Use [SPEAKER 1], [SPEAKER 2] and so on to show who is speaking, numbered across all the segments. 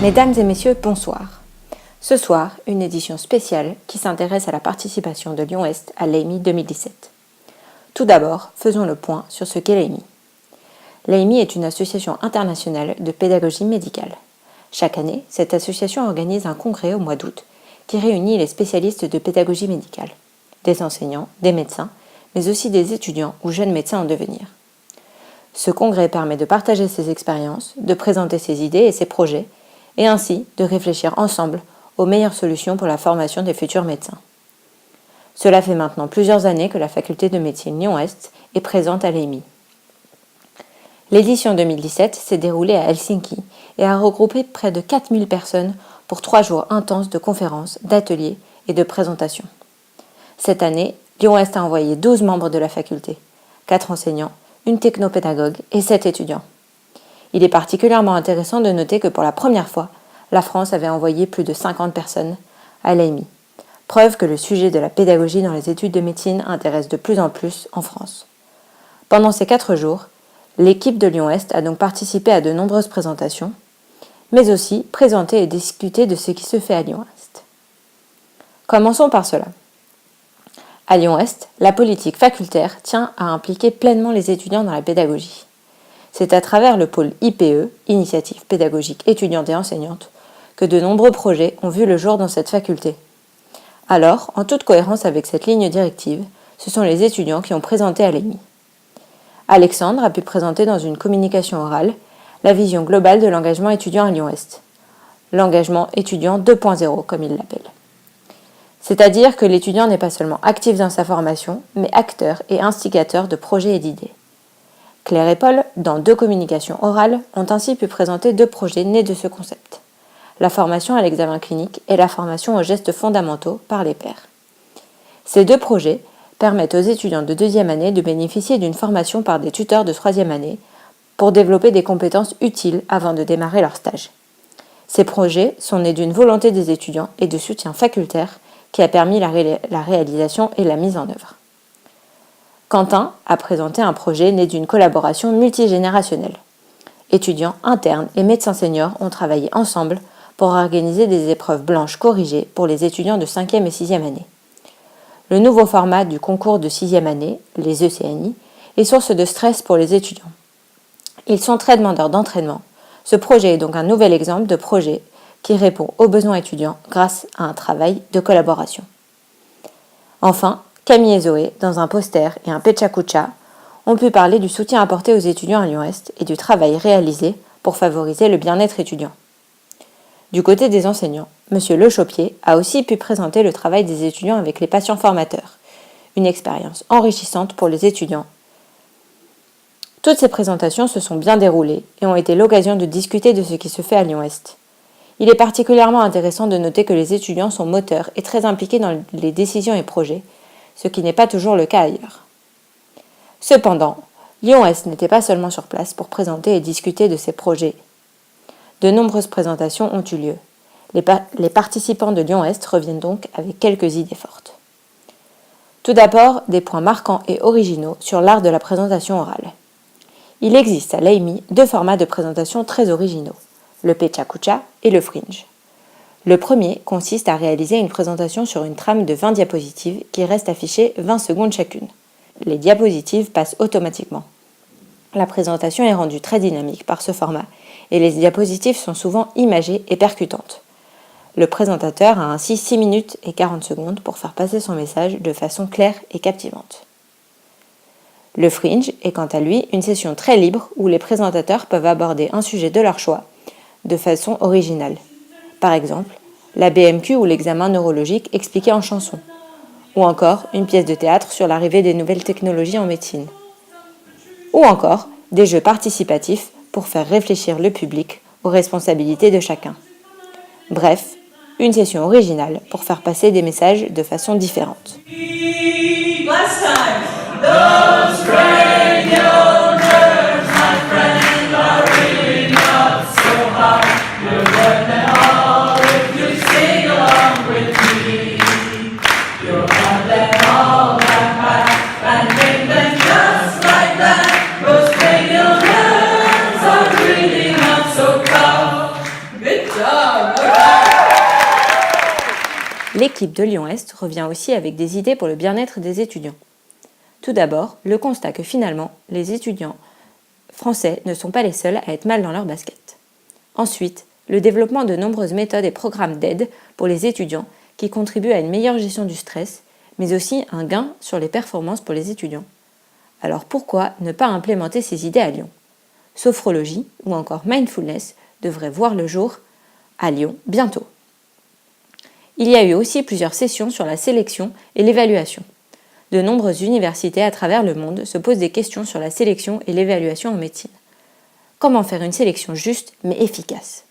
[SPEAKER 1] Mesdames et messieurs, bonsoir. Ce soir, une édition spéciale qui s'intéresse à la participation de Lyon-Est à l'AMI 2017. Tout d'abord, faisons le point sur ce qu'est l'AMI. L'AMI est une association internationale de pédagogie médicale. Chaque année, cette association organise un congrès au mois d'août qui réunit les spécialistes de pédagogie médicale, des enseignants, des médecins, mais aussi des étudiants ou jeunes médecins en devenir. Ce congrès permet de partager ses expériences, de présenter ses idées et ses projets, et ainsi de réfléchir ensemble aux meilleures solutions pour la formation des futurs médecins. Cela fait maintenant plusieurs années que la faculté de médecine Lyon-Est est présente à l'AMI. L'édition 2017 s'est déroulée à Helsinki et a regroupé près de 4000 personnes pour 3 jours intenses de conférences, d'ateliers et de présentations. Cette année, Lyon-Est a envoyé 12 membres de la faculté, 4 enseignants, une technopédagogue et 7 étudiants. Il est particulièrement intéressant de noter que pour la première fois, la France avait envoyé plus de 50 personnes à l'AMI. Preuve que le sujet de la pédagogie dans les études de médecine intéresse de plus en plus en France. Pendant ces 4 jours, l'équipe de Lyon-Est a donc participé à de nombreuses présentations, mais aussi présenté et discuté de ce qui se fait à Lyon-Est. Commençons par cela. À Lyon-Est, la politique facultaire tient à impliquer pleinement les étudiants dans la pédagogie. C'est à travers le pôle IPE, Initiative pédagogique étudiante et enseignante, que de nombreux projets ont vu le jour dans cette faculté. Alors, en toute cohérence avec cette ligne directive, ce sont les étudiants qui ont présenté à l'AMI. Alexandre a pu présenter dans une communication orale la vision globale de l'engagement étudiant à Lyon-Est. L'engagement étudiant 2.0, comme il l'appelle. C'est-à-dire que l'étudiant n'est pas seulement actif dans sa formation, mais acteur et instigateur de projets et d'idées. Claire et Paul, dans 2 communications orales, ont ainsi pu présenter 2 projets nés de ce concept. La formation à l'examen clinique et la formation aux gestes fondamentaux par les pairs. Ces 2 projets permettent aux étudiants de 2e année de bénéficier d'une formation par des tuteurs de 3e année pour développer des compétences utiles avant de démarrer leur stage. Ces projets sont nés d'une volonté des étudiants et de soutien facultaire qui a permis la réalisation et la mise en œuvre. Quentin a présenté un projet né d'une collaboration multigénérationnelle. Étudiants internes et médecins seniors ont travaillé ensemble pour organiser des épreuves blanches corrigées pour les étudiants de 5e et 6e année. Le nouveau format du concours de 6e année, les ECNI, est source de stress pour les étudiants. Ils sont très demandeurs d'entraînement. Ce projet est donc un nouvel exemple de projet qui répond aux besoins étudiants grâce à un travail de collaboration. Enfin, Camille et Zoé, dans un poster et un pecha-kucha, ont pu parler du soutien apporté aux étudiants à Lyon-Est et du travail réalisé pour favoriser le bien-être étudiant. Du côté des enseignants, M. Le Chopier a aussi pu présenter le travail des étudiants avec les patients formateurs, une expérience enrichissante pour les étudiants. Toutes ces présentations se sont bien déroulées et ont été l'occasion de discuter de ce qui se fait à Lyon-Est. Il est particulièrement intéressant de noter que les étudiants sont moteurs et très impliqués dans les décisions et projets, ce qui n'est pas toujours le cas ailleurs. Cependant, Lyon-Est n'était pas seulement sur place pour présenter et discuter de ses projets. De nombreuses présentations ont eu lieu. Les participants de Lyon-Est reviennent donc avec quelques idées fortes. Tout d'abord, des points marquants et originaux sur l'art de la présentation orale. Il existe à l'AMI 2 formats de présentation très originaux, le pecha-kucha et le fringe. Le premier consiste à réaliser une présentation sur une trame de 20 diapositives qui reste affichée 20 secondes chacune. Les diapositives passent automatiquement. La présentation est rendue très dynamique par ce format et les diapositives sont souvent imagées et percutantes. Le présentateur a ainsi 6 minutes et 40 secondes pour faire passer son message de façon claire et captivante. Le fringe est quant à lui une session très libre où les présentateurs peuvent aborder un sujet de leur choix de façon originale. Par exemple, la BMQ ou l'examen neurologique expliqué en chanson, ou encore une pièce de théâtre sur l'arrivée des nouvelles technologies en médecine, ou encore des jeux participatifs pour faire réfléchir le public aux responsabilités de chacun. Bref, une session originale pour faire passer des messages de façon différente.
[SPEAKER 2] Good
[SPEAKER 1] L'équipe de Lyon-Est revient aussi avec des idées pour le bien-être des étudiants. Tout d'abord, le constat que finalement, les étudiants français ne sont pas les seuls à être mal dans leur basket. Ensuite, le développement de nombreuses méthodes et programmes d'aide pour les étudiants qui contribuent à une meilleure gestion du stress, mais aussi un gain sur les performances pour les étudiants. Alors pourquoi ne pas implémenter ces idées à Lyon ? Sophrologie ou encore mindfulness devraient voir le jour à Lyon bientôt. Il y a eu aussi plusieurs sessions sur la sélection et l'évaluation. De nombreuses universités à travers le monde se posent des questions sur la sélection et l'évaluation en médecine. Comment faire une sélection juste mais efficace ?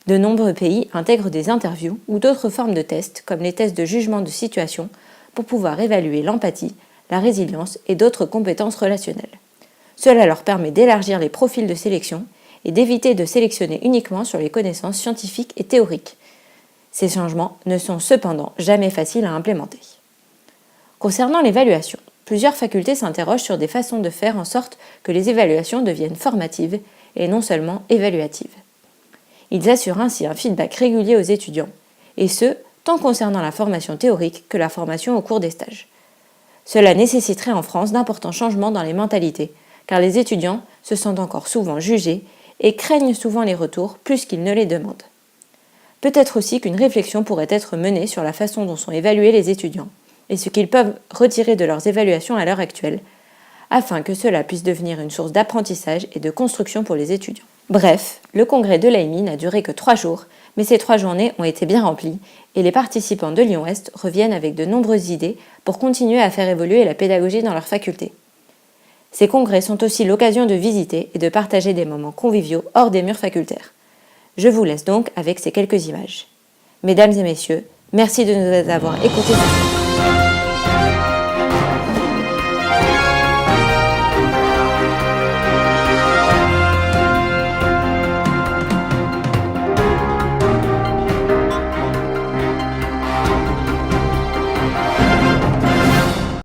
[SPEAKER 1] De nombreux pays intègrent des interviews ou d'autres formes de tests, comme les tests de jugement de situation, pour pouvoir évaluer l'empathie, la résilience et d'autres compétences relationnelles. Cela leur permet d'élargir les profils de sélection et d'éviter de sélectionner uniquement sur les connaissances scientifiques et théoriques. Ces changements ne sont cependant jamais faciles à implémenter. Concernant l'évaluation, plusieurs facultés s'interrogent sur des façons de faire en sorte que les évaluations deviennent formatives et non seulement évaluatives. Ils assurent ainsi un feedback régulier aux étudiants, et ce, tant concernant la formation théorique que la formation au cours des stages. Cela nécessiterait en France d'importants changements dans les mentalités, car les étudiants se sentent encore souvent jugés et craignent souvent les retours plus qu'ils ne les demandent. Peut-être aussi qu'une réflexion pourrait être menée sur la façon dont sont évalués les étudiants et ce qu'ils peuvent retirer de leurs évaluations à l'heure actuelle, afin que cela puisse devenir une source d'apprentissage et de construction pour les étudiants. Bref, le congrès de l'AMI n'a duré que 3 jours, mais ces 3 journées ont été bien remplies et les participants de Lyon-Est reviennent avec de nombreuses idées pour continuer à faire évoluer la pédagogie dans leur faculté. Ces congrès sont aussi l'occasion de visiter et de partager des moments conviviaux hors des murs facultaires. Je vous laisse donc avec ces quelques images. Mesdames et messieurs, merci de nous avoir écoutés.